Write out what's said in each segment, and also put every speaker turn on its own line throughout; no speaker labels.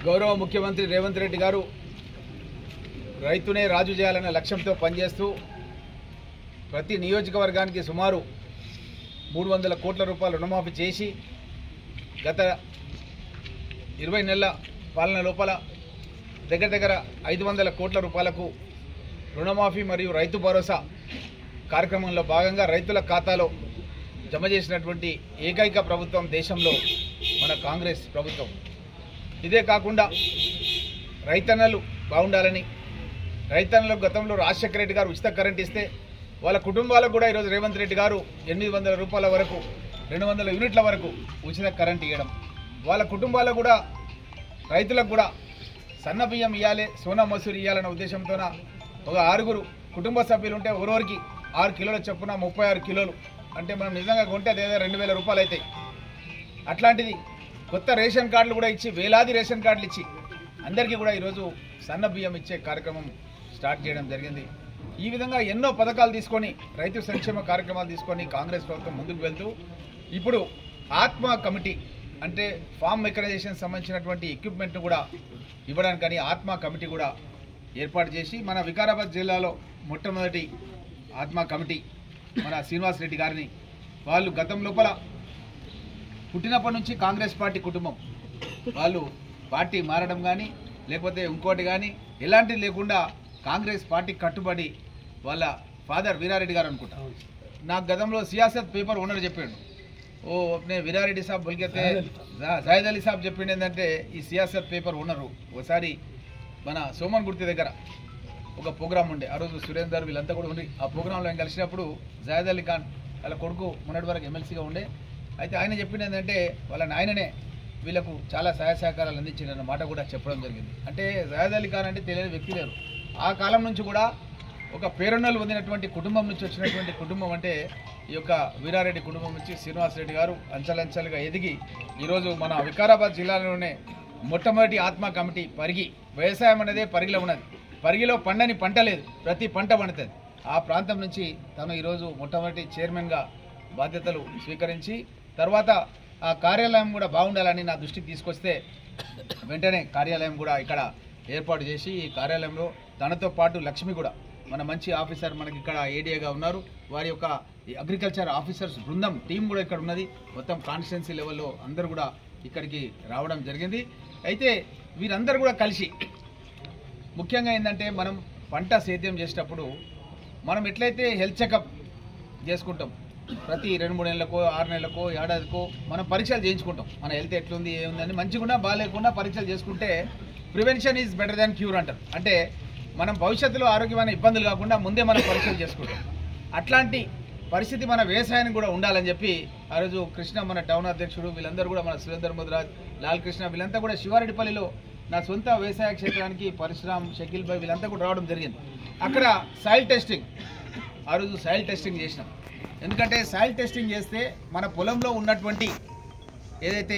గౌరవ ముఖ్యమంత్రి రేవంత్ రెడ్డి గారు రైతునే రాజు చేయాలనే లక్ష్యంతో పనిచేస్తూ ప్రతి నియోజకవర్గానికి సుమారు 300 కోట్ల రూపాయల రుణమాఫీ చేసి గత 20 నెలల పాలన లోపల దగ్గర 500 కోట్ల రూపాయలకు రుణమాఫీ మరియు రైతు భరోసా కార్యక్రమంలో భాగంగా రైతుల ఖాతాలో జమ చేసినటువంటి ఏకైక ప్రభుత్వం దేశంలో మన కాంగ్రెస్ ప్రభుత్వం. ఇదే కాకుండా రైతన్నలు బాగుండాలని, రైతన్నలకు గతంలో రాజశేఖర రెడ్డి గారు ఉచిత కరెంట్ ఇస్తే వాళ్ళ కుటుంబాలకు కూడా ఈరోజు రేవంత్ రెడ్డి గారు 800 రూపాయల వరకు 200 యూనిట్ల వరకు ఉచిత కరెంట్ ఇవ్వడం, వాళ్ళ కుటుంబాలకు కూడా రైతులకు కూడా సన్న బియ్యం ఇవ్వాలి, సోనా మసూరి ఇవ్వాలనే ఉద్దేశంతోన ఒక 6 కుటుంబ సభ్యులు ఉంటే ఒకరికి 6 కిలోల చొప్పున 36 కిలోలు అంటే మనం నిజంగా కొంటే అదే 2000 రూపాయలు అవుతాయి. అట్లాంటిది కొత్త రేషన్ కార్డులు కూడా ఇచ్చి వేలాది రేషన్ కార్డులు ఇచ్చి అందరికీ కూడా ఈరోజు సన్న బియ్యం ఇచ్చే కార్యక్రమం స్టార్ట్ చేయడం జరిగింది. ఈ విధంగా ఎన్నో పథకాలు తీసుకొని రైతు సంక్షేమ కార్యక్రమాలు తీసుకొని కాంగ్రెస్ ప్రభుత్వం ముందుకు వెళ్తూ ఇప్పుడు ఆత్మ కమిటీ అంటే ఫార్మ్ మెకనైజేషన్ సంబంధించినటువంటి ఎక్విప్మెంట్ కూడా ఇవ్వడానికని ఆత్మ కమిటీ కూడా ఏర్పాటు చేసి మన వికారాబాద్ జిల్లాలో మొట్టమొదటి ఆత్మ కమిటీ మన శ్రీనివాస్ రెడ్డి గారిని, వాళ్ళు గతం లోపల పుట్టినప్పటి నుంచి కాంగ్రెస్ పార్టీ కుటుంబం, వాళ్ళు పార్టీ మారడం కానీ లేకపోతే ఇంకోటి కానీ ఎలాంటిది లేకుండా కాంగ్రెస్ పార్టీ కట్టుబడి వాళ్ళ ఫాదర్ వీరారెడ్డి గారు అనుకుంటా, నాకు గతంలో సియాసత్ పేపర్ ఓనర్ చెప్పాడు, ఓ అప్నే వీరారెడ్డి సాబ్ బొలికెతే జాయిద్ అలీ సాబ్ చెప్పిండు ఏంటంటే ఈ సియాసత్ పేపర్ ఓనరు ఒకసారి మన సోమన్ గుర్తి దగ్గర ఒక ప్రోగ్రాం ఉండే, ఆ రోజు సురేందర్ వీళ్ళంతా కూడా ఉండి ఆ ప్రోగ్రాంలో ఆయన కలిసినప్పుడు జాయిద్ అలీ ఖాన్ వాళ్ళ కొడుకు మొన్నటి వరకు ఎమ్మెల్సీగా ఉండే, అయితే ఆయన చెప్పింది ఏంటంటే వాళ్ళ నాయననే వీళ్ళకు చాలా సహాయ సహకారాలు అందించిన మాట కూడా చెప్పడం జరిగింది. అంటే జాయిద్ అలీ ఖాన్ అంటే తెలియని వ్యక్తి లేరు. ఆ కాలం నుంచి కూడా ఒక పేరున్నలు పొందినటువంటి కుటుంబం నుంచి వచ్చినటువంటి కుటుంబం అంటే ఈ యొక్క వీరారెడ్డి కుటుంబం నుంచి శ్రీనివాస్ రెడ్డి గారు అంచెలంచెలుగా ఎదిగి ఈరోజు మన వికారాబాద్ జిల్లాలోనే మొట్టమొదటి ఆత్మ కమిటీ పరిగి, వ్యవసాయం అనేది పరిగిలో ఉన్నది, పరిగిలో పండని పంట లేదు, ప్రతి పంట పండుతుంది. ఆ ప్రాంతం నుంచి తను ఈరోజు మొట్టమొదటి చైర్మన్గా బాధ్యతలు స్వీకరించి తర్వాత ఆ కార్యాలయం కూడా బాగుండాలని నా దృష్టికి తీసుకొస్తే వెంటనే కార్యాలయం కూడా ఇక్కడ ఏర్పాటు చేసి ఈ కార్యాలయంలో తనతో పాటు లక్ష్మి కూడా మన మంచి ఆఫీసర్ మనకి ఇక్కడ ఏడీఏగా ఉన్నారు, వారి యొక్క అగ్రికల్చర్ ఆఫీసర్స్ బృందం టీం కూడా ఇక్కడ ఉన్నది, మొత్తం కాన్స్టిట్యున్సీ లెవెల్లో అందరూ కూడా ఇక్కడికి రావడం జరిగింది. అయితే వీరందరూ కూడా కలిసి ముఖ్యంగా ఏంటంటే మనం పంట సేద్యం చేసేటప్పుడు మనం ఎట్లయితే హెల్త్ చెకప్ చేసుకుంటాం, ప్రతి 2-3 నెలలకో 6 నెలలకో ఏడాదికో మనం పరీక్షలు చేయించుకుంటాం, మన హెల్త్ ఎట్లుంది ఏముందని, మంచిగా బాగాలేకుండా పరీక్షలు చేసుకుంటే prevention is better than cure అంటారు. అంటే మనం భవిష్యత్తులో ఆరోగ్యమైన ఇబ్బందులు కాకుండా ముందే మనం పరీక్షలు చేసుకుంటాం. అట్లాంటి పరిస్థితి మన వ్యవసాయానికి కూడా ఉండాలని చెప్పి ఆ రోజు కృష్ణ మన టౌన్ అధ్యక్షుడు వీళ్ళందరూ కూడా మన సురేందర్ ముద్రాజ్, లాల్ కృష్ణ వీళ్ళంతా కూడా శివారెడ్డిపల్లిలో నా సొంత వ్యవసాయ క్షేత్రానికి పరశురామ్, షకీల్ భాయ్ వీళ్ళంతా కూడా రావడం జరిగింది. అక్కడ సాయిల్ టెస్టింగ్, ఆ రోజు సాయిల్ టెస్టింగ్ చేసినాం. ఎందుకంటే సాయిల్ టెస్టింగ్ చేస్తే మన పొలంలో ఉన్నటువంటి ఏదైతే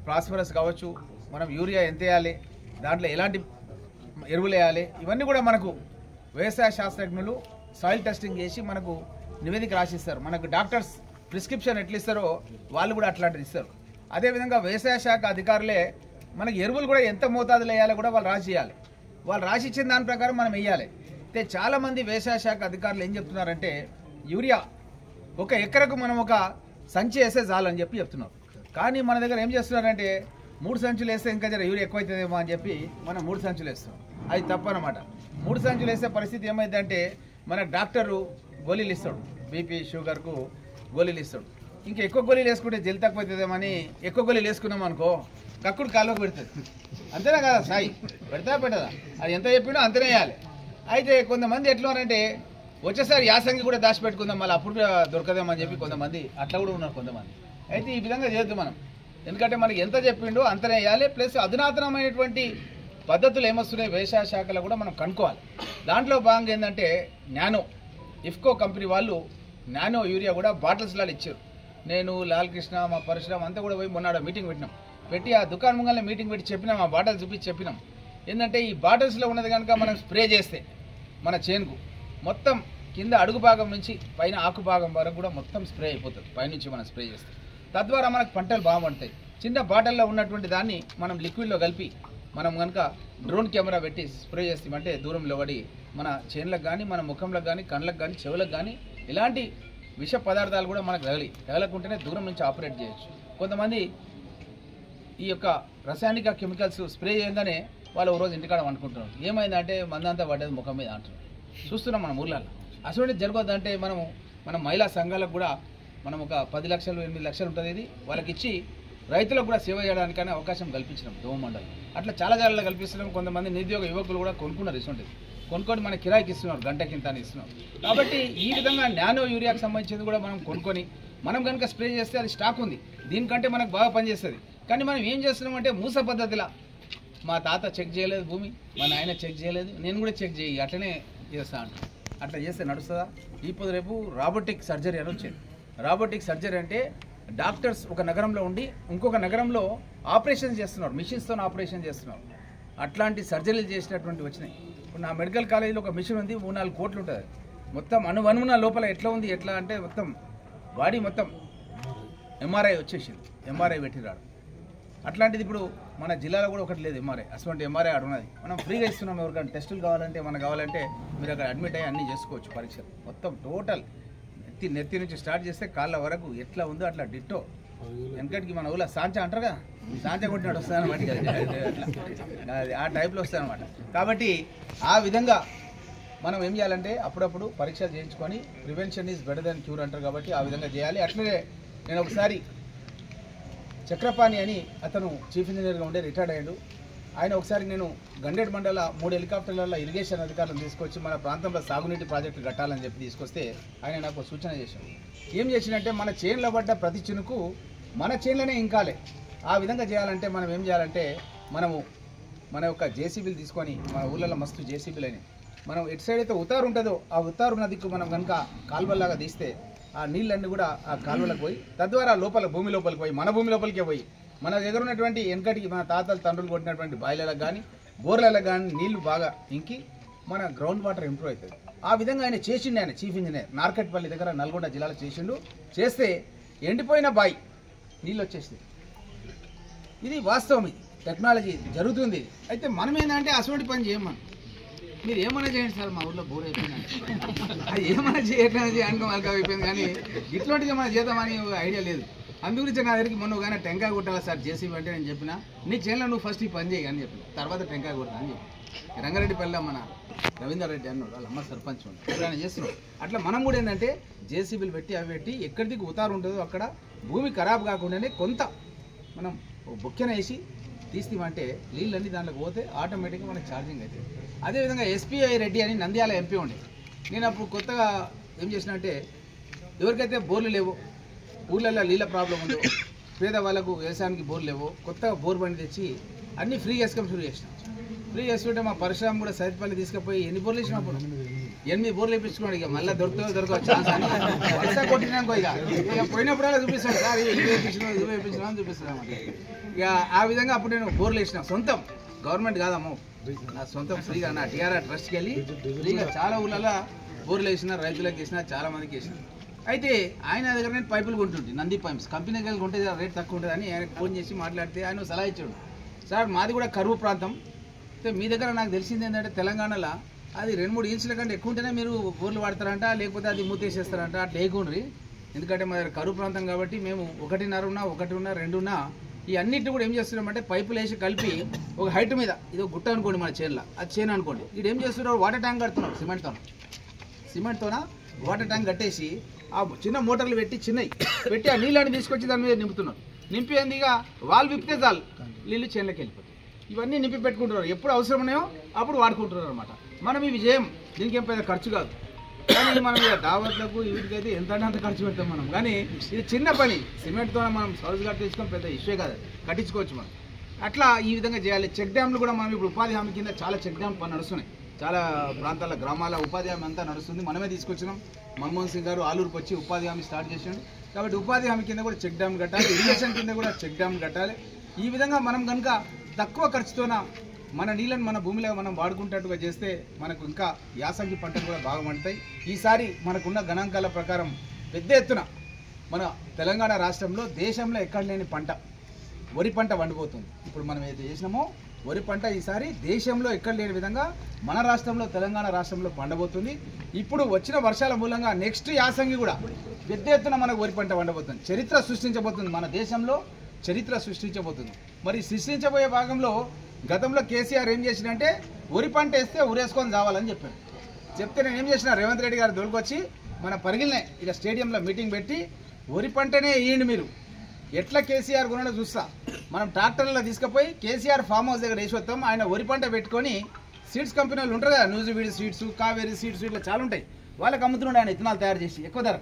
ఫాస్ఫరస్ కావచ్చు, మనం యూరియా ఎంత వేయాలి, దాంట్లో ఎలాంటి ఎరువులు వేయాలి, ఇవన్నీ కూడా మనకు వ్యవసాయ శాస్త్రజ్ఞులు సాయిల్ టెస్టింగ్ చేసి మనకు నివేదిక రాసిస్తారు. మనకు డాక్టర్స్ ప్రిస్క్రిప్షన్ ఎట్లా ఇస్తారో వాళ్ళు కూడా అట్లాంటిది ఇస్తారు. అదేవిధంగా వ్యవసాయ శాఖ అధికారులే మనకి ఎరువులు కూడా ఎంత మోతాదులో వేయాలో కూడా వాళ్ళు రాసి చేయాలి, వాళ్ళు రాసి ఇచ్చిన దాని ప్రకారం మనం వేయాలి. అయితే చాలామంది వ్యవసాయ శాఖ అధికారులు ఏం చెప్తున్నారంటే యూరియా 1 ఎకరకు మనం ఒక సంచి వేస్తే చాలని చెప్పి చెప్తున్నారు. కానీ మన దగ్గర ఏం చేస్తున్నారంటే 3 సంచులు వేస్తే ఇంకా జర యూరియా ఎక్కువైతుందేమో అని చెప్పి మనం 3 సంచులు వేస్తాం. అది తప్పనమాట. 3 సంచులు వేసే పరిస్థితి ఏమైందంటే మనకు డాక్టరు గోళీలు ఇస్తాడు, బీపీ షుగర్కు గోళీలు ఇస్తాడు. ఇంకా ఎక్కువ గోళీలు వేసుకుంటే జల్ది తక్కువైతుందేమో అని ఎక్కువ గోళీలు వేసుకున్నాం అనుకో కక్కుడు కాలువకు పెడుతుంది. అంతేనా కదా సాయి, పెడతా పెట్టదా, అది ఎంత చెప్పినా అంతనే వేయాలి. అయితే కొంతమంది ఎట్లున్నారంటే వచ్చేసారి యాసంగి కూడా దాచిపెట్టుకుందాం మళ్ళీ అప్పుడు దొరకదేమని చెప్పి కొంతమంది అట్లా కూడా ఉన్నారు కొంతమంది. అయితే ఈ విధంగా చేయొద్దు మనం, ఎందుకంటే మనకి ఎంత చెప్పిండో అంతనే వేయాలి. ప్లస్ అధునాతనమైనటువంటి పద్ధతులు ఏమొస్తున్నాయి వ్యవసాయ శాఖలో కూడా మనం కనుక్కోవాలి. దాంట్లో భాగంగా ఏంటంటే ఇఫ్కో కంపెనీ వాళ్ళు నానో యూరియా కూడా బాటిల్స్లో ఇచ్చారు. నేను లాల్ కృష్ణ మా పరశురామ్ అంతా కూడా పోయి మొన్న మీటింగ్ పెట్టి ఆ దుకాణం ముంగల్ని మీటింగ్ పెట్టి చెప్పినాం, ఆ బాటిల్స్ చూపించి చెప్పినాం. ఏంటంటే ఈ బాటిల్స్లో ఉన్నది కనుక మనం స్ప్రే చేస్తే మన చేనుకు మొత్తం కింద అడుగు భాగం నుంచి పైన ఆకు భాగం వరకు కూడా మొత్తం స్ప్రే అయిపోతుంది పైనుంచి మనం స్ప్రే చేస్తే. తద్వారా మనకు పంటలు బాగుంటాయి. చిన్న బాటిల్లో ఉన్నటువంటి దాన్ని మనం లిక్విడ్లో కలిపి మనం కనుక డ్రోన్ కెమెరా పెట్టి స్ప్రే చేస్తామంటే దూరంలో పడి మన చేనులకు కానీ మన ముఖంలకు కానీ కళ్ళకు కానీ చెవులకు కానీ ఇలాంటి విష పదార్థాలు కూడా మనకు తగలకుంటేనే దూరం నుంచి ఆపరేట్ చేయొచ్చు. కొంతమంది ఈ యొక్క రసాయనిక కెమికల్స్ స్ప్రే చేయగానే వాళ్ళు ఒక రోజు ఇంటికాడ అనుకుంటున్నారు, ఏమైందంటే మందంతా పడ్డది ముఖం మీద అంటున్నారు. చూస్తున్నాం మన ఊర్లలో. అసలు జరగదంటే మన మహిళా సంఘాలకు కూడా మనం ఒక 10 లక్షలు 8 లక్షలు ఉంటుంది, ఇది వాళ్ళకి ఇచ్చి రైతులకు కూడా సేవ చేయడానికనే అవకాశం కల్పించినాం దోమ మండలి. అట్లా చాలా జాగాల్లో కల్పిస్తున్నాం. కొంతమంది నిరుద్యోగ యువకులు కూడా కొనుక్కున్నారు, ఇటువంటిది కొనుక్కొని మన కిరాయికి ఇస్తున్నారు, గంటకింత అని ఇస్తున్నాం. కాబట్టి ఈ విధంగా నానో యూరియాకి సంబంధించింది కూడా మనం కొనుక్కొని మనం కనుక స్ప్రే చేస్తే అది స్టాక్ ఉంది, దీనికంటే మనకు బాగా పనిచేస్తుంది. కానీ మనం ఏం చేస్తున్నామంటే మూస పద్ధతిలా మా తాత చెక్ చేయలేదు భూమి, మా నాయన చెక్ చేయలేదు, నేను కూడా చెక్ చేయి అట్లనే చేస్తా అంట. అట్లా చేస్తే నడుస్తుందా? ఇప్పుడు రేపు రాబోటిక్ సర్జరీ అని వచ్చేది. రాబోటిక్ సర్జరీ అంటే డాక్టర్స్ ఒక నగరంలో ఉండి ఇంకొక నగరంలో ఆపరేషన్ చేస్తున్నారు, మిషన్స్తో ఆపరేషన్ చేస్తున్నారు. అట్లాంటి సర్జరీలు చేసినటువంటి వచ్చినాయి. ఇప్పుడు నా మెడికల్ కాలేజీలో ఒక మిషన్ ఉంది, 3-4 కోట్లు ఉంటుంది. మొత్తం అణువణువున లోపల ఎట్లా ఉంది, ఎట్లా అంటే మొత్తం బాడీ మొత్తం ఎంఆర్ఐ వచ్చేసింది, ఎంఆర్ఐ పెట్టిరాడు. అట్లాంటిది ఇప్పుడు మన జిల్లాలో కూడా ఒకటి లేదు ఎంఆర్ఐ. అటువంటి ఎంఆర్ఐ ఆడ ఉన్నది, మనం ఫ్రీగా ఇస్తున్నాం. ఎవరికైనా టెస్టులు కావాలంటే మనకు కావాలంటే మీరు అక్కడ అడ్మిట్ అయ్యి అన్నీ చేసుకోవచ్చు. పరీక్షలు మొత్తం టోటల్ నెత్తి నుంచి స్టార్ట్ చేస్తే కాళ్ళ వరకు ఎట్లా ఉందో అట్లా డిట్టో. వెనకటికి మన ఊళ్ళో సాంచా అంటారుగా, సాంచా కొట్టినట్టు వస్తాయన్నమాట, అట్లా ఆ టైప్లో వస్తాయన్నమాట. కాబట్టి ఆ విధంగా మనం ఏం చేయాలంటే అప్పుడప్పుడు పరీక్షలు చేయించుకొని prevention is better than cure అంటారు. కాబట్టి ఆ విధంగా చేయాలి. అట్లనే నేను ఒకసారి చక్రపాణి అని అతను చీఫ్ ఇంజనీర్గా ఉండే రిటైర్డ్ అయ్యాడు. ఆయన ఒకసారి నేను గండేడ్ మండల 3 హెలికాప్టర్లలో ఇరిగేషన్ అధికారులను తీసుకొచ్చి మన ప్రాంతంలో సాగునీటి ప్రాజెక్టు కట్టాలని చెప్పి తీసుకొస్తే ఆయన నాకు సూచన చేశాడు. ఏం చేసినంటే మన చేనులో పడ్డ ప్రతి చినుకు మన చేనులోనే ఇంకాలే. ఆ విధంగా చేయాలంటే మనం ఏం చేయాలంటే మన యొక్క జేసీబీలు తీసుకొని, మన ఊళ్ళలో మస్తు జేసీబీలు అయినాయి, మనం ఎటు సైడ్ అయితే ఉతారు ఉంటుందో ఆ ఉతారు నదికి మనం కనుక కాలువల్లాగా తీస్తే ఆ నీళ్ళన్నీ కూడా ఆ కాలువలకు పోయి తద్వారా భూమి లోపలికి పోయి మన భూమి లోపలికే పోయి మన దగ్గర ఉన్నటువంటి వెనకటికి మన తాతలు తండ్రులు కొట్టినటువంటి బాయిలకు కానీ బోర్లకు కానీ నీళ్లు బాగా ఇంకి మన గ్రౌండ్ వాటర్ ఇంప్రూవ్ అవుతుంది. ఆ విధంగా ఆయన చేసిండు. ఆయన చీఫ్ ఇంజనీర్ నార్కట్పల్లి దగ్గర నల్గొండ జిల్లాలో చేసిండు. చేస్తే ఎండిపోయిన బాయి నీళ్ళు వచ్చేస్తాయి. ఇది వాస్తవం, ఇది టెక్నాలజీ జరుగుతుంది. అయితే మనం ఏంటంటే అటువంటి పని చేయమని మీరు ఏమైనా చేయండి సార్, మా ఊళ్ళో బోర్ అయిపోయిందండి, అది ఏమైనా చేయట్లేదు అనుకో మళ్ళీ అయిపోయింది. కానీ ఇట్లాంటిది మనం చేద్దామని ఐడియా లేదు. అందుగురించి నా దగ్గరికి మొన్న కానీ టెంకాయ కొట్టాలా సార్ జేసీబీ అంటే నేను చెప్పిన, నీ చేనులో నువ్వు ఫస్ట్ ఈ పని చేయి అని చెప్పిన, తర్వాత టెంకాయ కొట్టా అని చెప్పి రంగారెడ్డిపల్లిలో మన రవీందర్ రెడ్డి అన్నాడు, వాళ్ళ అమ్మ సర్పంచ్ ఉంటాడు, ఆయన చేస్తున్నాడు. అట్లా మనం కూడా ఏంటంటే జేసీబీలు పెట్టి అవి పెట్టి ఎక్కడికి ఉతారు ఉంటుందో అక్కడ భూమి ఖరాబ్ కాకుండానే కొంత మనం బొక్కెన వేసి తీస్తామంటే నీళ్ళన్నీ దాంట్లోకి పోతే ఆటోమేటిక్గా మనకి ఛార్జింగ్ అవుతుంది. అదేవిధంగా ఎస్పీఐ రెడ్డి అని నంద్యాల ఎంపీ ఉండే, నేను అప్పుడు కొత్తగా ఏం చేసిన అంటే ఎవరికైతే బోర్లు లేవో, ఊళ్ళల్లో నీళ్ళ ప్రాబ్లం ఉందో, పేదవాళ్ళకు వ్యవసాయానికి బోర్లు లేవో, కొత్తగా బోర్ బండి తెచ్చి అన్నీ ఫ్రీగా వేసుకొని షురూ చేసినాం. ఫ్రీ చేసుకుంటే మా పరిశ్రమ కూడా సైతపల్లి తీసుకుపోయి 8 బోర్లు వేసినప్పుడు 8 బోర్లు వేయించుకున్నాడు. ఇక మళ్ళీ దొరకవు ఛాన్స్ అని వరుస కొట్టినాకో ఇక పోయినప్పుడల్లా చూపిస్తాడు సార్ ఇవి వేయించినాం అని చూపిస్తాడు అన్నమాట. ఇక ఆ విధంగా అప్పుడు నేను బోర్లు వేసిన, సొంతం గవర్నమెంట్ కాదమ్మా, నా సొంతం ఫ్రీగా నా టీఆర్ఆర్ ట్రస్ట్కి వెళ్ళి ఫ్రీగా చాలా ఊళ్ళలో బోర్లు వేసిన, రైతులకు వేసిన, చాలా మందికి వేసిన. అయితే ఆయన దగ్గర నేను పైపులు కొంటుంటే నంది పైప్స్ కంపెనీకి వెళ్ళి కొంటే రేట్ తక్కువ ఉంటుంది అని ఆయనకు ఫోన్ చేసి మాట్లాడితే ఆయన సలహా ఇచ్చాడు, సార్ మాది కూడా కరువు ప్రాంతం, అయితే మీ దగ్గర నాకు తెలిసింది ఏంటంటే తెలంగాణలో అది 2-3 ఇంచుల కంటే ఎక్కువ ఉంటేనే మీరు బోర్లు వాడతారంట, లేకపోతే అది మూతేసేస్తారంట, అట్లా లేకుండ్రి, ఎందుకంటే మా దగ్గర కరువు ప్రాంతం కాబట్టి మేము 1.5 ఉన్నా 1 ఉన్నా 2 ఉన్నా ఈ అన్నింటినీ కూడా ఏం చేస్తున్నామంటే పైపులు వేసి కలిపి ఒక హైట్ మీద, ఇది గుట్ట అనుకోండి మన చేనులో, అది చేను అనుకోండి, ఇది ఏం చేస్తున్నారు వాటర్ ట్యాంక్ కడుతున్నారు సిమెంట్తోన వాటర్ ట్యాంక్ కట్టేసి ఆ చిన్న మోటార్లు పెట్టి చిన్నవి పెట్టి ఆ నీళ్ళని తీసుకొచ్చి దాని మీద నింపుతున్నారు. నింపి ఇక వాల్ విప్పితే చాలు నీళ్ళు చేనులోకి వెళ్ళిపోతాయి. ఇవన్నీ నింపి పెట్టుకుంటున్నారు, ఎప్పుడు అవసరం ఉన్నాయో అప్పుడు వాడుకుంటున్నారు అనమాట. మనం ఇవి చేయం, దీనికి ఏం పెద్ద ఖర్చు కాదు. కానీ మనం ఇక దావత్లకు వీటికైతే ఎంత అంత ఖర్చు పెడతాం మనం. కానీ ఇది చిన్న పని, సిమెంట్తో మనం సౌజ్ కట్టించుకోవడం పెద్ద ఇష్యూ కాదు, కట్టించుకోవచ్చు మనం. అట్లా ఈ విధంగా చేయాలి. చెక్ డ్యామ్లు కూడా మనం ఇప్పుడు ఉపాధి హామీ కింద చాలా చెక్ డ్యామ్ పని నడుస్తున్నాయి. చాలా ప్రాంతాల గ్రామాల ఉపాధి హామీ అంతా నడుస్తుంది, మనమే తీసుకొచ్చినాం. మన్మోహన్ సింగ్ గారు ఆలూరుకి వచ్చి ఉపాధి హామీ స్టార్ట్ చేసాడు. కాబట్టి ఉపాధి హామీ కింద కూడా చెక్ డ్యామ్ కట్టాలి, ఇరిగేషన్ కింద కూడా చెక్ డ్యామ్ కట్టాలి. ఈ విధంగా మనం కనుక తక్కువ ఖర్చుతోన మన నీళ్ళని మన భూమిలో మనం వాడుకుంటట్టుగా చేస్తే మనకు ఇంకా యాసంగి పంటలు కూడా బాగా పండుతాయి. ఈసారి మనకున్న గణాంకాల ప్రకారం పెద్ద ఎత్తున మన తెలంగాణ రాష్ట్రంలో దేశంలో ఎక్కడ లేని పంట వరి పంట వండిపోతుంది. ఇప్పుడు మనం ఏదైతే చేసినామో వరి పంట ఈసారి దేశంలో ఎక్కడ లేని విధంగా మన రాష్ట్రంలో తెలంగాణ రాష్ట్రంలో పండబోతుంది. ఇప్పుడు వచ్చిన వర్షాల మూలంగా నెక్స్ట్ యాసంగి కూడా పెద్ద ఎత్తున మనకు వరి పంట వండబోతుంది. చరిత్ర సృష్టించబోతుంది, మన దేశంలో చరిత్ర సృష్టించబోతుంది. మరి సృష్టించబోయే భాగంలో గతంలో కేసీఆర్ ఏం చేసినంటే వరి పంట వేస్తే ఉరేసుకొని చావాలని చెప్పాడు. చెప్తే నేను ఏం చేసిన, రేవంత్ రెడ్డి గారు దొరికొచ్చి మన పరిగిలనే ఇక స్టేడియంలో మీటింగ్ పెట్టి వరి పంటనే వేయండి, మీరు ఎట్లా కేసీఆర్ కొనడో చూస్తా, మనం ట్రాక్టర్లో తీసుకుపోయి కేసీఆర్ ఫామ్ హౌస్ దగ్గర వేసి వస్తాం, ఆయన వరి పంట పెట్టుకొని సీడ్స్ కంపెనీ వాళ్ళు ఉంటారు కదా, న్యూజివీడ్ సీడ్స్, కావేరీ సీడ్స్, ఇట్లా చాలా ఉంటాయి, వాళ్ళకి అమ్ముతున్నాడు ఆయన ఇత్తనాలు తయారు చేసి ఎక్కువ ధర,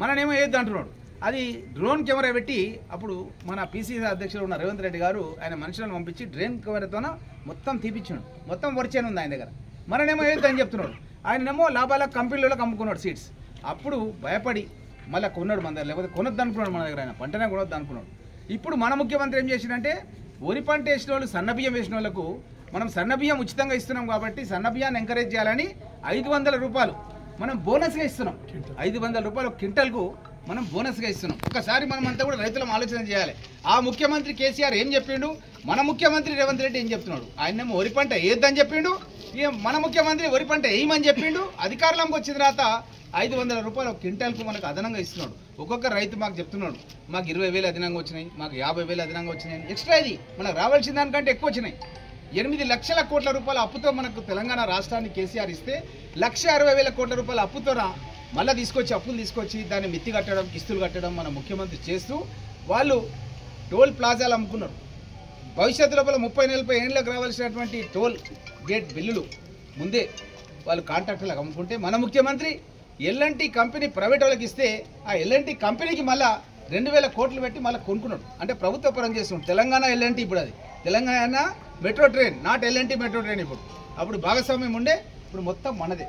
మననేమో వేయద్దు అంటున్నాడు. అది డ్రోన్ కెమెరా పెట్టి అప్పుడు మన పీసీసీ అధ్యక్షుడు ఉన్న రేవంత్ రెడ్డి గారు ఆయన మనుషులను పంపించి డ్రోన్ కెమెరాతో మొత్తం తీపిచ్చాడు, మొత్తం వర్చేను ఉంది ఆయన దగ్గర, మననేమో వేయద్దు అని చెప్తున్నాడు, ఆయనేమో లాభాల కంపెనీలకు అమ్ముకున్నాడు సీడ్స్. అప్పుడు భయపడి మళ్ళీ కొన్నాడు మన దగ్గర, లేకపోతే కొనొద్దు అనుకున్నాడు మన దగ్గర, ఆయన పంటనే కొనొద్దు అనుకున్నాడు. ఇప్పుడు మన ముఖ్యమంత్రి ఏం చేసిందంటే వరి పంట వేసిన వాళ్ళు సన్నబియ్యం వేసిన వాళ్ళకు మనం సన్నబియ్యం ఉచితంగా ఇస్తున్నాం కాబట్టి సన్నబియ్యాన్ని ఎంకరేజ్ చేయాలని 500 రూపాయలు మనం బోనస్గా ఇస్తున్నాం. 500 రూపాయలు క్వింటల్కు మనం బోనస్గా ఇస్తున్నాం. ఒకసారి మనం అంతా కూడా రైతులం ఆలోచన చేయాలి. ఆ ముఖ్యమంత్రి కేసీఆర్ ఏం చెప్పిండు, మన ముఖ్యమంత్రి రేవంత్ రెడ్డి ఏం చెప్తున్నాడు, ఆయనేమో వరి పంట వేయొద్దని చెప్పిండు, మన ముఖ్యమంత్రి వరి పంట వేయమని చెప్పిండు. అధికారంలోకి వచ్చిన తర్వాత 500 రూపాయలు క్వింటాల్కు మనకు అదనంగా ఇస్తున్నాడు. ఒక్కొక్క రైతు మాకు చెప్తున్నాడు, మాకు 20,000 అదనంగా వచ్చినాయి, మాకు 50,000 అదనంగా వచ్చినాయి, ఎక్స్ట్రా ఇది మనకు రావాల్సిన దానికంటే ఎక్కువ వచ్చినాయి. 8 లక్షల కోట్ల రూపాయల అప్పుతో మనకు తెలంగాణ రాష్ట్రాన్ని కేసీఆర్ ఇస్తే 1,60,000 కోట్ల రూపాయల అప్పుతో మళ్ళీ తీసుకొచ్చి అప్పులు తీసుకొచ్చి దాన్ని మిత్తి కట్టడం, కిస్తులు కట్టడం మన ముఖ్యమంత్రి చేస్తూ వాళ్ళు టోల్ ప్లాజాలు అమ్ముకున్నారు. భవిష్యత్తు లోపల 30-40 ఏళ్ళకి రావాల్సినటువంటి టోల్ గేట్ బిల్లులు ముందే వాళ్ళు కాంట్రాక్టర్లకు అమ్ముకుంటే మన ముఖ్యమంత్రి ఎల్ఎన్టీ కంపెనీ ప్రైవేట్ వాళ్ళకి ఇస్తే ఆ ఎల్ఎన్టీ కంపెనీకి మళ్ళీ 2,000 కోట్లు పెట్టి మళ్ళీ కొనుక్కున్నాడు. అంటే ప్రభుత్వ పరం చేస్తున్నాడు. తెలంగాణ ఎల్ఎన్టీ, ఇప్పుడు అది Telangana metro train, not L N T metro train. ఇప్పుడు అప్పుడు భాగస్వామ్యం ఉండే, ఇప్పుడు మొత్తం మనదే.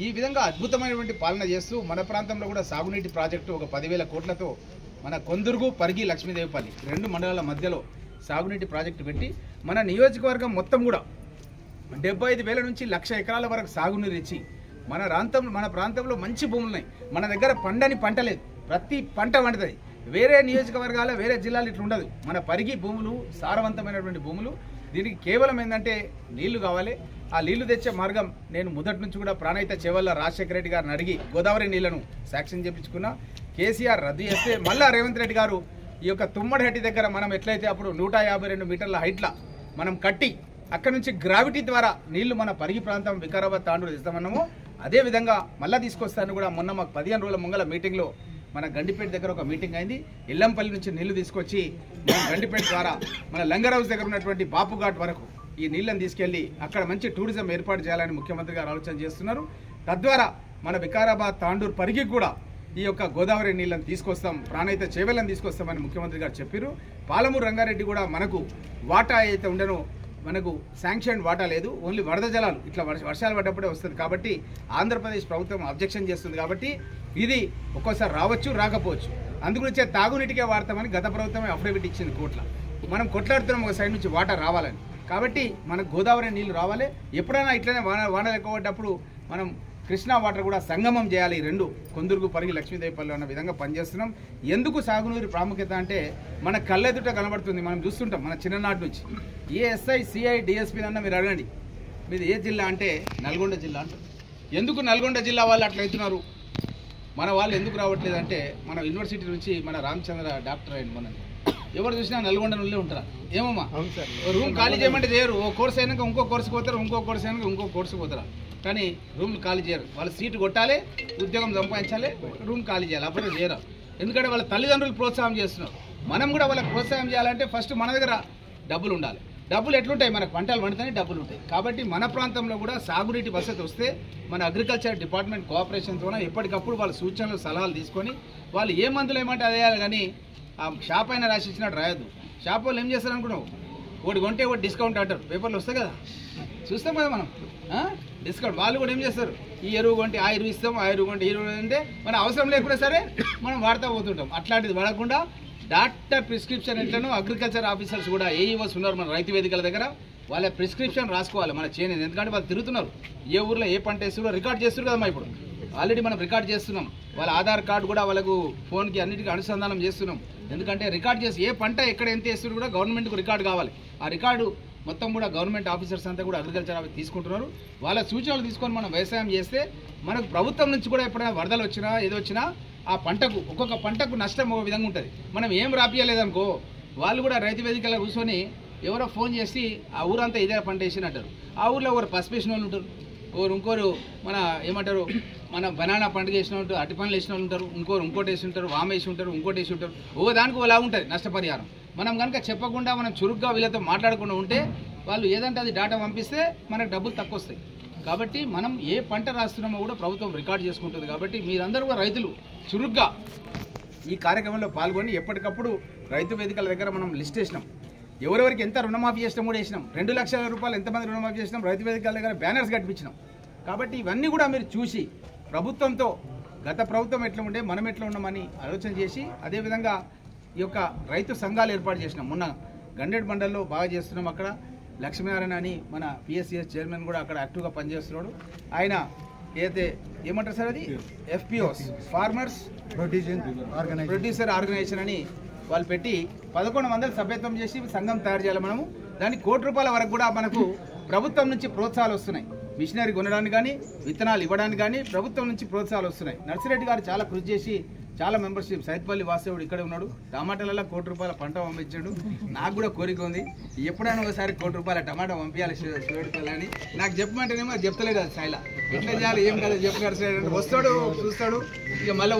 ఈ విధంగా అద్భుతమైనటువంటి పాలన చేస్తూ మన ప్రాంతంలో కూడా సాగునీటి ప్రాజెక్టు ఒక 10,000 కోట్లతో మన కొందుర్గు, పరిగి, లక్ష్మీదేవిపల్లి 2 మండలాల మధ్యలో సాగునీటి ప్రాజెక్టు పెట్టి మన నియోజకవర్గం మొత్తం కూడా 75,000 నుంచి 1,00,000 ఎకరాల వరకు సాగునీరు ఇచ్చి మన ప్రాంతంలో మంచి భూములు ఉన్నాయి. మన దగ్గర పండని పంట లేదు, ప్రతి పంట పండుతుంది. వేరే నియోజకవర్గాల వేరే జిల్లాలు ఇట్లా ఉండదు. మన పరిగి భూములు సారవంతమైనటువంటి భూములు. దీనికి కేవలం ఏంటంటే నీళ్లు కావాలి. ఆ నీళ్లు తెచ్చే మార్గం నేను మొదటి నుంచి కూడా ప్రాణహిత చేవల్ల రాజశేఖర రెడ్డి గారిని అడిగి గోదావరి నీళ్లను శాంక్షన్ చేయించుకున్నా. కేసీఆర్ రద్దు చేస్తే మళ్ళా రేవంత్ రెడ్డి గారు ఈ యొక్క తుమ్మడిహట్టి దగ్గర మనం ఎట్లయితే అప్పుడు 152 మీటర్ల హైట్ల మనం కట్టి అక్కడ నుంచి గ్రావిటీ ద్వారా నీళ్లు మన పరిగి ప్రాంతం వికారాబాద్ తాండూరు ఇస్తామన్నామో అదేవిధంగా మళ్ళీ తీసుకొస్తాను కూడా. మొన్న మాకు 15 రోజుల ముంగల మీటింగ్లో మన గండిపేట దగ్గర ఒక మీటింగ్ అయింది. ఎల్లంపల్లి నుంచి నీళ్లు తీసుకొచ్చి మన గండిపేట ద్వారా మన లంగర్ హౌస్ దగ్గర ఉన్నటువంటి బాపుఘాట్ వరకు ఈ నీళ్లను తీసుకెళ్లి అక్కడ మంచి టూరిజం ఏర్పాటు చేయాలని ముఖ్యమంత్రి గారు ఆలోచన చేస్తున్నారు. తద్వారా మన వికారాబాద్ తాండూరు పరిగి కూడా ఈ యొక్క గోదావరి నీళ్లను తీసుకొస్తాం, ప్రాణహిత చేవెళ్ళని తీసుకొస్తామని ముఖ్యమంత్రి గారు చెప్పారు. పాలమూరు రంగారెడ్డి కూడా మనకు వాటా అయితే ఉండనో మనకు శాంక్షన్ వాటా లేదు, ఓన్లీ వరద జలాలు ఇట్లా వర్షాలు పడ్డప్పుడే వస్తుంది. కాబట్టి ఆంధ్రప్రదేశ్ ప్రభుత్వం అబ్జెక్షన్ చేస్తుంది. కాబట్టి ఇది ఒక్కోసారి రావచ్చు, రాకపోవచ్చు. అందుగురించే తాగునీటికే వాడతామని గత ప్రభుత్వమే అఫిడవిట్ ఇచ్చింది కోట్ల. మనం కొట్లాడుతున్నాం ఒక సైడ్ నుంచి వాటర్ రావాలని. కాబట్టి మనకు గోదావరి నీళ్లు రావాలి. ఎప్పుడైనా ఇట్లనే వానలు ఎక్కువ పడ్డప్పుడు మనం కృష్ణా వాటర్ కూడా సంగమం చేయాలి. 2 కొందుర్గు, పరిగి, లక్ష్మీదేవిపల్లి అన్న విధంగా పనిచేస్తున్నాం. ఎందుకు సాగునీరు ప్రాముఖ్యత అంటే మన కళ్ళెదుట కనబడుతుంది, మనం చూస్తుంటాం మన చిన్ననాటి నుంచి. ఏ ఎస్ఐ, సిఐ, డిఎస్పీ అన్న మీరు అడగండి, మీది ఏ జిల్లా అంటే నల్గొండ జిల్లా అంటారు. ఎందుకు నల్గొండ జిల్లా వాళ్ళు అట్లా అవుతున్నారు, మన వాళ్ళు ఎందుకు రావట్లేదు అంటే మన యూనివర్సిటీ నుంచి మన రామచంద్ర డాక్టర్ అయింది. మన ఎవరు చూసినా నల్గొండ నుండి ఉంటారా ఏమమ్మా? రూమ్ ఖాళీ చేయమంటే చేయరు. ఓ కోర్స్ అయినాక ఇంకో కోర్సుకు పోతారు, ఇంకో కోర్స్ అయినాక ఇంకో కోర్సుకు పోతారా, కానీ రూమ్లు ఖాళీ చేయరు. వాళ్ళు సీటు కొట్టాలి, ఉద్యోగం సంపాదించాలి, రూమ్ ఖాళీ చేయాలి, అప్పుడే చేయరు. ఎందుకంటే వాళ్ళ తల్లిదండ్రులు ప్రోత్సాహం చేస్తున్నారు. మనం కూడా వాళ్ళకి ప్రోత్సాహం చేయాలంటే ఫస్ట్ మన దగ్గర డబ్బులు ఉండాలి. డబ్బులు ఎట్లుంటాయి, మనకు పంటలు పండితేనే డబ్బులు ఉంటాయి. కాబట్టి మన ప్రాంతంలో కూడా సాగునీటి వసతి వస్తే మన అగ్రికల్చర్ డిపార్ట్మెంట్ కోఆపరేషన్తో ఎప్పటికప్పుడు వాళ్ళ సూచనలు సలహాలు తీసుకొని వాళ్ళు ఏ మందులు ఏమంటే అదే వేయాలి. కానీ ఆ షాప్ అయినా రాసి ఇచ్చినట్టు రాయద్దు. షాప్ వాళ్ళు ఏం చేస్తారు అనుకున్నావు, ఒకటి కొంటే ఒకటి డిస్కౌంట్ అంటారు, పేపర్లు వస్తాయి కదా, చూస్తాం కదా మనం డిస్కౌంట్. వాళ్ళు కూడా ఏం చేస్తారు, ఈ ఎరువు కొంటే ఆ ఎరువు ఇస్తాం, ఆ ఎరువు కొంటే ఈ ఎరువు అంటే మన అవసరం లేకుండా సరే మనం వాడుతూ పోతుంటాం. అట్లాంటిది వాడకుండా డాక్టర్ ప్రిస్క్రిప్షన్ ఎట్లనో అగ్రికల్చర్ ఆఫీసర్స్ కూడా ఏఈఓస్ ఉన్నారు మన రైతు వేదికల దగ్గర, వాళ్ళ ప్రిస్క్రిప్షన్ రాసుకోవాలి మన చేనేది. ఎందుకంటే వాళ్ళు తిరుగుతున్నారు, ఏ ఊర్లో ఏ పంట వేస్తారో రికార్డ్ చేస్తారు కదమ్మా. ఇప్పుడు ఆల్రెడీ మనం రికార్డ్ చేస్తున్నాం. వాళ్ళ ఆధార్ కార్డు కూడా వాళ్ళకు ఫోన్కి అన్నిటికీ అనుసంధానం చేస్తున్నాం. ఎందుకంటే రికార్డ్ చేసి ఏ పంట ఎక్కడ ఎంత వేస్తున్నారు కూడా గవర్నమెంట్కు రికార్డు కావాలి. ఆ రికార్డు మొత్తం కూడా గవర్నమెంట్ ఆఫీసర్స్ అంతా కూడా అగ్రికల్చర్ ఆఫీస్ తీసుకుంటున్నారు. వాళ్ళ సూచనలు తీసుకొని మనం వ్యవసాయం చేస్తే మనకు ప్రభుత్వం నుంచి కూడా ఎప్పుడైనా వరదలు వచ్చినా ఏదో వచ్చినా ఆ పంటకు ఒక్కొక్క పంటకు నష్టం ఒక విధంగా ఉంటుంది. మనం ఏం రాపియలేదనుకో వాళ్ళు కూడా రైతు వేదికలో కూర్చొని ఎవరో ఫోన్ చేసి ఆ ఊరంతా ఇదే పంట వేసినట్టారు. ఆ ఊర్లో ఒకరు పసుపు వేసిన వాళ్ళు ఉంటారు, ఇంకోరు మన ఏమంటారు మన బనానా పండుగ వేసిన వాళ్ళు ఉంటారు, అట్టి పనులు వేసిన వాళ్ళు ఉంటారు, ఇంకోటి వేసి ఉంటారు, వామ వేసి ఉంటారు, ఇంకోటి వేసి ఉంటారు. దానికి అలా ఉంటుంది నష్టపరిహారం. మనం కనుక చెప్పకుండా మనం చురుగ్గా వీళ్ళతో మాట్లాడకుండా ఉంటే వాళ్ళు ఏదంటే అది డేటా పంపిస్తే మనకు డబ్బులు తక్కువ వస్తాయి. కాబట్టి మనం ఏ పంట రాస్తున్నామో కూడా ప్రభుత్వం రికార్డ్ చేసుకుంటుంది. కాబట్టి మీరందరూ కూడా రైతులు చురుగ్గా ఈ కార్యక్రమంలో పాల్గొని ఎప్పటికప్పుడు రైతు వేదికల దగ్గర మనం లిస్ట్ వేసినాం. ఎవరెవరికి ఎంత రుణమాఫీ చేసినాం కూడా వేసినాం. 2 లక్షల రూపాయలు ఎంతమంది రుణమాఫీ చేసినాం, రైతు వేదికల దగ్గర బ్యానర్స్ కట్టించినాం. కాబట్టి ఇవన్నీ కూడా మీరు చూసి ప్రభుత్వంతో గత ప్రభుత్వం ఎట్లా ఉండే మనం ఎట్లా ఉన్నామని ఆలోచన చేసి అదేవిధంగా ఈ యొక్క రైతు సంఘాలు ఏర్పాటు చేసినాం. మొన్న గండెడ్ మండల్లో బాగా చేస్తున్నాం. అక్కడ లక్ష్మీనారాయణ అని మన పిఎస్సిఎస్ చైర్మన్ కూడా అక్కడ యాక్టివ్గా పనిచేస్తున్నాడు. ఆయన ఏమంటారు సార్ అది FPOs ఫార్మర్స్ ప్రొడ్యూసర్ ఆర్గనైజేషన్ అని వాళ్ళు పెట్టి 1100 సభ్యత్వం చేసి సంఘం తయారు చేయాలి. మనము దానికి ₹1,00,00,000 వరకు కూడా మనకు ప్రభుత్వం నుంచి ప్రోత్సాహాలు వస్తున్నాయి. మిషనరీ కొనడానికి కానీ విత్తనాలు ఇవ్వడానికి కానీ ప్రభుత్వం నుంచి ప్రోత్సాహాలు వస్తున్నాయి. నర్సిరెడ్డి గారు చాలా కృషి చేసి చాలా మెంబర్షిప్ సైత్పల్లి వాసేవుడు ఇక్కడే ఉన్నాడు. టమాటాలలో ₹1,00,00,000 పంట పంపించాడు. నాకు కూడా కోరిక ఉంది ఎప్పుడైనా ఒకసారి ₹1,00,00,000 టమాటా పంపించాలి శివుడిపల్లి అని. నాకు చెప్పమంటేనేమో చెప్తలేదు అది సాయిలా ఎట్లా చేయాలి ఏం కదా చెప్పినాడు. వస్తాడు చూస్తాడు ఇక మళ్ళీ